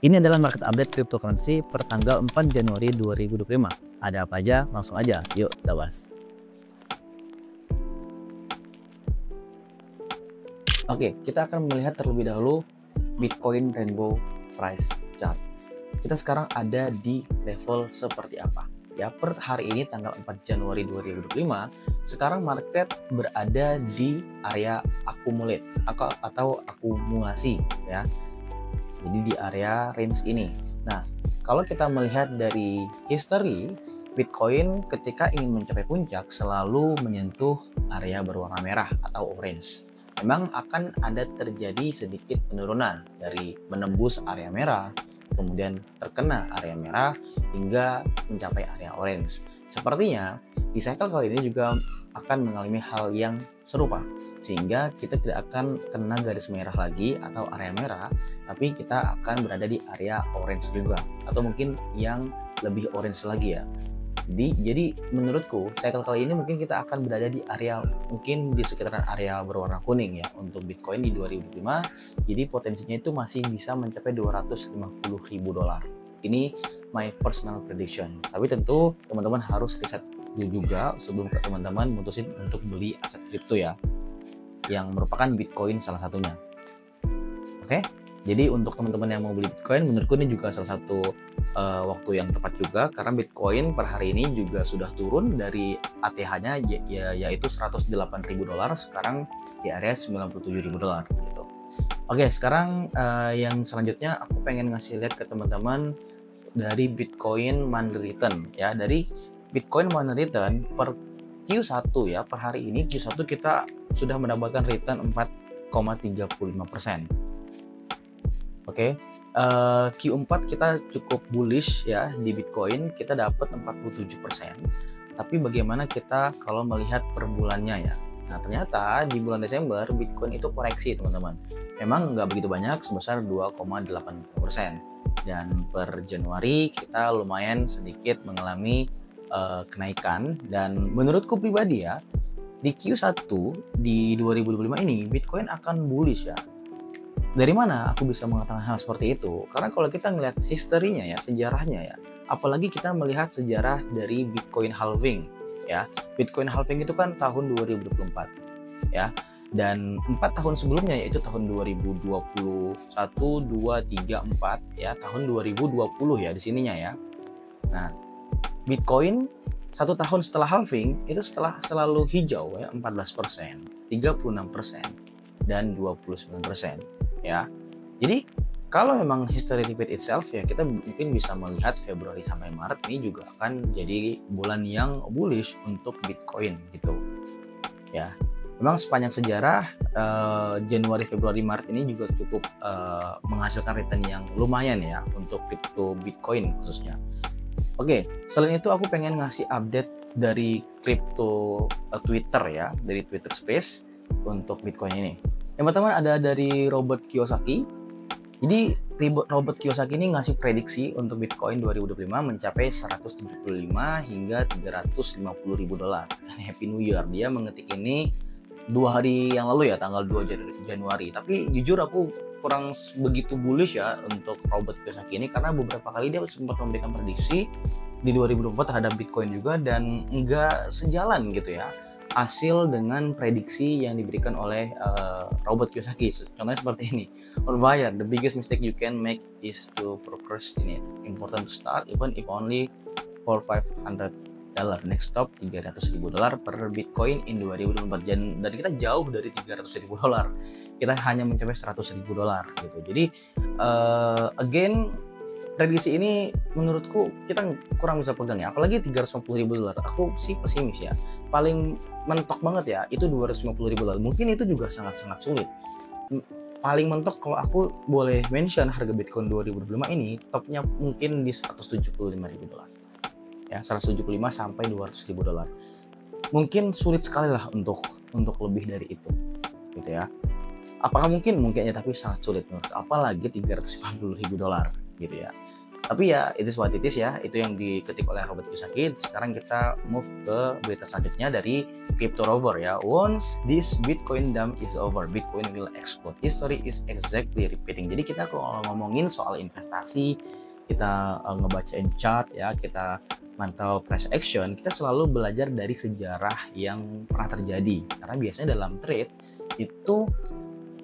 Ini adalah market update cryptocurrency per tanggal 4 Januari 2025. Ada apa aja? Langsung aja, yuk kita bahas. Oke, kita akan melihat terlebih dahulu Bitcoin Rainbow Price Chart. Kita sekarang ada di level seperti apa? Ya, per hari ini tanggal 4 Januari 2025, sekarang market berada di area accumulate atau akumulasi ya. Jadi di area range ini. Nah, kalau kita melihat dari history, Bitcoin ketika ingin mencapai puncak selalu menyentuh area berwarna merah atau orange. Memang akan ada terjadi sedikit penurunan dari menembus area merah, kemudian terkena area merah hingga mencapai area orange. Sepertinya di cycle kali ini juga akan mengalami hal yang serupa, sehingga kita tidak akan kena garis merah lagi atau area merah, tapi kita akan berada di area orange juga, atau mungkin yang lebih orange lagi ya. Jadi menurutku cycle kali ini mungkin kita akan berada di area mungkin di sekitaran area berwarna kuning ya untuk Bitcoin di 2005. Jadi potensinya itu masih bisa mencapai $250.000. Ini my personal prediction. Tapi tentu teman-teman harus riset dulu juga sebelum teman-teman mutusin untuk beli aset kripto ya, yang merupakan Bitcoin salah satunya. Oke, jadi untuk teman-teman yang mau beli Bitcoin, menurutku ini juga salah satu waktu yang tepat juga, karena Bitcoin per hari ini juga sudah turun dari ATH-nya yaitu $108.000, sekarang di area $97.000 gitu. Oke, sekarang yang selanjutnya aku pengen ngasih lihat ke teman-teman dari Bitcoin monthly return ya. Dari Bitcoin monthly return per Q1 ya, per hari ini Q1 kita sudah mendapatkan return 4,35%. Oke, Q4 kita cukup bullish ya di Bitcoin, kita dapat 47%. Tapi bagaimana kita kalau melihat per bulannya ya? Nah, ternyata di bulan Desember Bitcoin itu koreksi teman-teman. Memang nggak begitu banyak, sebesar 2,8%. Dan per Januari kita lumayan sedikit mengalami kenaikan, dan menurutku pribadi ya, di Q1 di 2025 ini Bitcoin akan bullish ya. Dari mana aku bisa mengatakan hal seperti itu? Karena kalau kita ngelihat historinya ya, sejarahnya ya, apalagi kita melihat sejarah dari Bitcoin halving ya. Bitcoin halving itu kan tahun 2024 ya. Dan 4 tahun sebelumnya yaitu tahun 2021, 2, 3, 4 ya, tahun 2020 ya di sininya ya. Nah, Bitcoin 1 tahun setelah halving itu selalu hijau ya, 14%, 36%, dan 29% ya. Jadi kalau memang history repeat itself ya, kita mungkin bisa melihat Februari sampai Maret ini juga akan jadi bulan yang bullish untuk Bitcoin gitu ya. Memang sepanjang sejarah Januari, Februari, Maret ini juga cukup menghasilkan return yang lumayan ya untuk kripto Bitcoin khususnya. Oke, selain itu aku pengen ngasih update dari kripto Twitter ya, dari Twitter Space untuk Bitcoin ini. Yang pertama ada dari Robert Kiyosaki. Jadi Robert Kiyosaki ini ngasih prediksi untuk Bitcoin 2025 mencapai 175 hingga $350.000. Happy New Year. Dia mengetik ini 2 hari yang lalu ya, tanggal 2 Januari. Tapi jujur aku kurang begitu bullish ya untuk Robert Kiyosaki ini, karena beberapa kali dia sempat memberikan prediksi di 2024 terhadap Bitcoin juga, dan enggak sejalan gitu ya hasil dengan prediksi yang diberikan oleh Robert Kiyosaki. Contohnya seperti ini, on buyer, the biggest mistake you can make is to procrastinate. Important to start even if only for $500. Next stop $300.000 per Bitcoin in 2024. Dan kita jauh dari $300.000. Kita hanya mencapai $100.000 gitu. Jadi again, prediksi ini menurutku kita kurang bisa pegang ya, apalagi $350.000. Aku sih pesimis ya. Paling mentok banget ya itu $250.000. Mungkin itu juga sangat-sangat sulit. Paling mentok kalau aku boleh mention harga Bitcoin 2025 ini topnya mungkin di $175.000 ya, 175 sampai $200.000. Mungkin sulit sekali lah untuk lebih dari itu gitu ya. Apakah mungkin ya, tapi sangat sulit menurut, apalagi $350.000 gitu ya. Tapi ya it is what it is ya, itu yang diketik oleh Robert Kiyosaki. Sekarang kita move ke berita selanjutnya dari Crypto Rover ya. Once this Bitcoin dump is over, Bitcoin will explode. History is exactly repeating. Jadi kita kalau ngomongin soal investasi, kita ngebacain chart ya, kita mantau price action, kita selalu belajar dari sejarah yang pernah terjadi. Karena biasanya dalam trade itu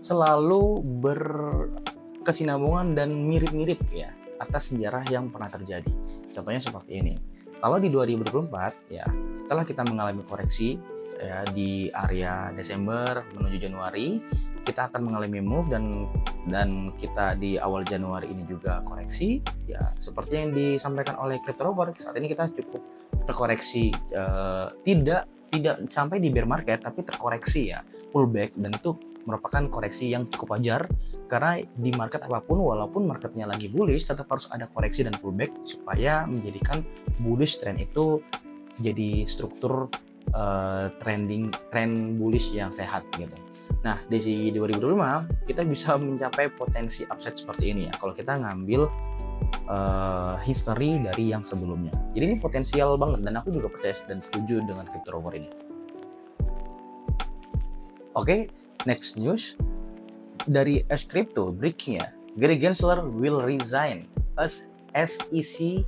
selalu berkesinambungan dan mirip-mirip ya atas sejarah yang pernah terjadi. Contohnya seperti ini. Kalau di 2024 ya, setelah kita mengalami koreksi ya di area Desember menuju Januari, kita akan mengalami move dan kita di awal Januari ini juga koreksi ya, seperti yang disampaikan oleh Crypto Rover. Saat ini kita cukup terkoreksi, tidak sampai di bear market tapi terkoreksi ya, pullback, dan itu merupakan koreksi yang cukup wajar karena di market apapun walaupun marketnya lagi bullish tetap harus ada koreksi dan pullback supaya menjadikan bullish trend itu jadi struktur trend bullish yang sehat gitu. Nah, di 2025 kita bisa mencapai potensi upside seperti ini ya kalau kita ngambil history dari yang sebelumnya. Jadi ini potensial banget dan aku juga percaya dan setuju dengan Crypto Rover ini. Oke, next news dari Ash Crypto, breaking ya. Gary Gensler will resign as SEC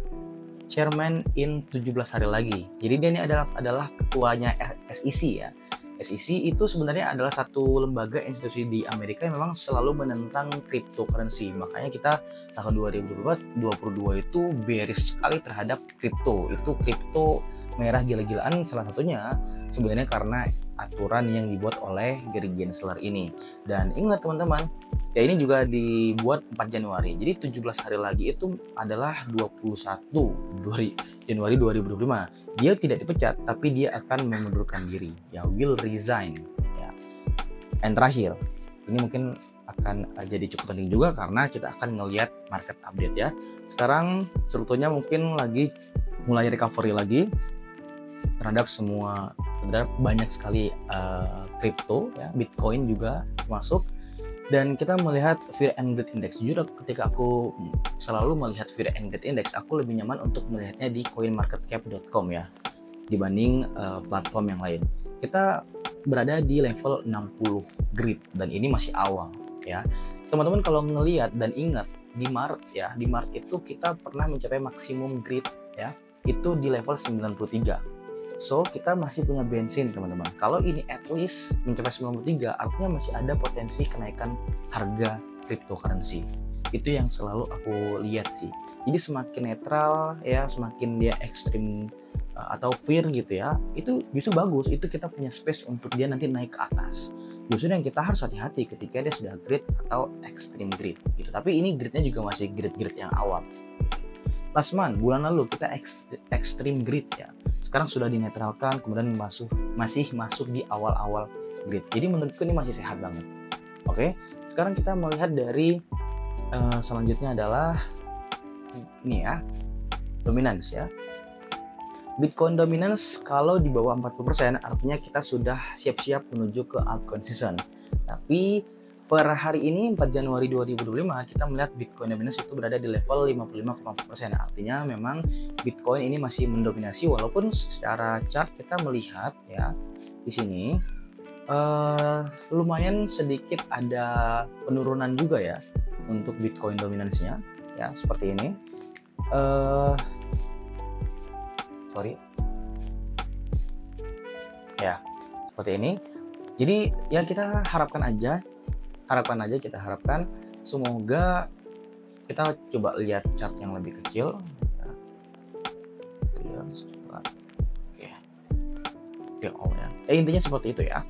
chairman in 17 hari lagi. Jadi dia ini adalah ketuanya SEC ya. SEC itu sebenarnya adalah satu lembaga institusi di Amerika yang memang selalu menentang cryptocurrency. Makanya kita tahun 2022 itu bearish sekali terhadap kripto. Itu kripto merah gila-gilaan, salah satunya sebenarnya karena aturan yang dibuat oleh Gary Gensler ini. Dan ingat teman-teman, ya ini juga dibuat 4 Januari. Jadi 17 hari lagi itu adalah 21 Januari 2025. Dia tidak dipecat, tapi dia akan mengundurkan diri. Ya, will resign. Ya. Dan terakhir, ini mungkin akan jadi cukup penting juga karena kita akan ngelihat market update ya. Sekarang strukturnya mungkin lagi mulai recovery lagi terhadap banyak sekali kripto ya, Bitcoin juga masuk. Dan kita melihat Fear and Greed Index. Jujur ketika aku selalu melihat Fear and Greed Index, aku lebih nyaman untuk melihatnya di coinmarketcap.com ya, dibanding platform yang lain. Kita berada di level 60 greed dan ini masih awal ya. Teman-teman kalau ngelihat dan ingat di Maret itu kita pernah mencapai maksimum greed ya, itu di level 93. So, kita masih punya bensin teman-teman. Kalau ini at least mencapai 93, artinya masih ada potensi kenaikan harga cryptocurrency. Itu yang selalu aku lihat sih. Jadi semakin netral ya, semakin dia ekstrim atau fear gitu ya, itu justru bagus. Itu kita punya space untuk dia nanti naik ke atas. Justru yang kita harus hati-hati ketika dia sudah greed atau extreme greed gitu. Tapi ini greednya juga masih greed yang awal. Last month, bulan lalu kita extreme greed ya. Sekarang sudah dinetralkan, kemudian masih masuk di awal-awal greed. Jadi menurutku ini masih sehat banget. Oke, sekarang kita melihat dari selanjutnya adalah ini ya, dominance ya. Bitcoin dominance kalau di bawah 40% artinya kita sudah siap-siap menuju ke altcoin season. Tapi per hari ini 4 Januari 2025 kita melihat Bitcoin dominance itu berada di level 55,4%. Artinya memang Bitcoin ini masih mendominasi walaupun secara chart kita melihat ya di sini lumayan sedikit ada penurunan juga ya untuk Bitcoin dominance-nya ya, seperti ini. Ya, seperti ini. Jadi ya kita harapkan semoga kita coba lihat chart yang lebih kecil ya. Oke. Intinya seperti itu ya.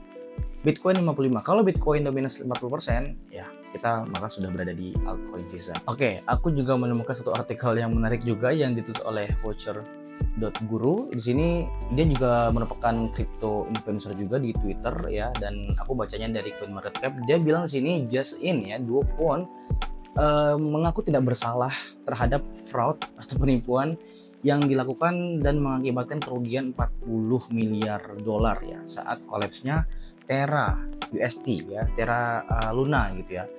Bitcoin 55. Kalau Bitcoin dominance 50% ya kita maka sudah berada di altcoin season. Oke, aku juga menemukan satu artikel yang menarik juga yang ditulis oleh Watcher.guru. Di sini dia juga merupakan crypto influencer juga di Twitter ya, dan aku bacanya dari CoinMarketCap. Dia bilang di sini just in ya, Duo Kwon mengaku tidak bersalah terhadap fraud atau penipuan yang dilakukan dan mengakibatkan kerugian 40 miliar dolar ya saat kolapsnya Terra UST ya, Terra Luna gitu ya.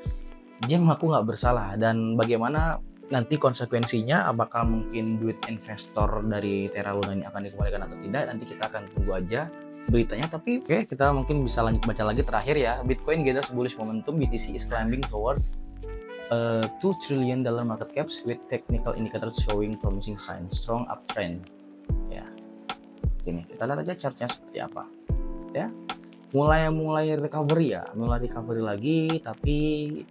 Dia mengaku nggak bersalah dan bagaimana nanti konsekuensinya apakah mungkin duit investor dari Terra Luna ini akan dikembalikan atau tidak, nanti kita akan tunggu aja beritanya. Tapi oke, kita mungkin bisa lanjut baca lagi terakhir ya. Bitcoin gathers bullish momentum, BTC is climbing toward $2 trillion market caps with technical indicators showing promising signs, strong uptrend. Ya, ini kita lihat aja chartnya seperti apa. Ya, mulai recovery ya, mulai recovery lagi, tapi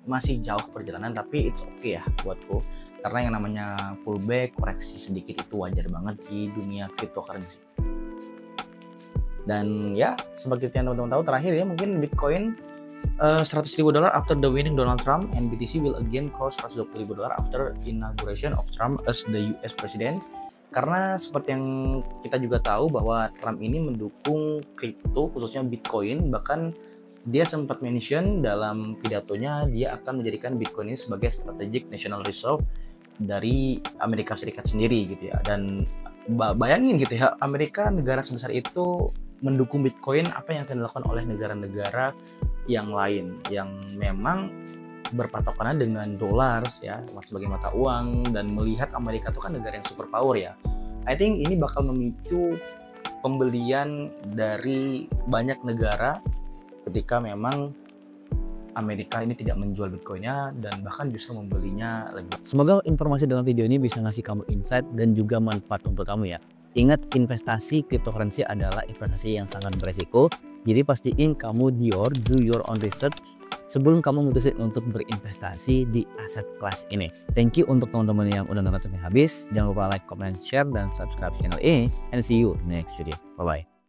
masih jauh perjalanan, tapi it's okay ya buatku, karena yang namanya pullback, koreksi sedikit itu wajar banget di dunia cryptocurrency. Dan ya, sebagai yang teman-teman tahu terakhir ya, mungkin Bitcoin $100.000 after the winning Donald Trump, and BTC will again cross $120.000 after inauguration of Trump as the US President. Karena seperti yang kita juga tahu bahwa Trump ini mendukung kripto, khususnya Bitcoin. Bahkan dia sempat mention dalam pidatonya dia akan menjadikan Bitcoin ini sebagai strategic national reserve dari Amerika Serikat sendiri gitu ya. Dan bayangin gitu ya, Amerika, negara sebesar itu, mendukung Bitcoin. Apa yang akan dilakukan oleh negara-negara yang lain yang memang berpatokan dengan dolar ya sebagai mata uang, dan melihat Amerika itu kan negara yang superpower ya. I think ini bakal memicu pembelian dari banyak negara ketika memang Amerika ini tidak menjual Bitcoinnya dan bahkan justru membelinya lebih. Semoga informasi dalam video ini bisa ngasih kamu insight dan juga manfaat untuk kamu ya. Ingat, investasi cryptocurrency adalah investasi yang sangat beresiko. Jadi pastiin kamu do your own research sebelum kamu memutuskan untuk berinvestasi di aset kelas ini. Thank you untuk teman-teman yang udah nonton sampai habis. Jangan lupa like, comment, share, dan subscribe channel ini. And see you next video. Bye-bye.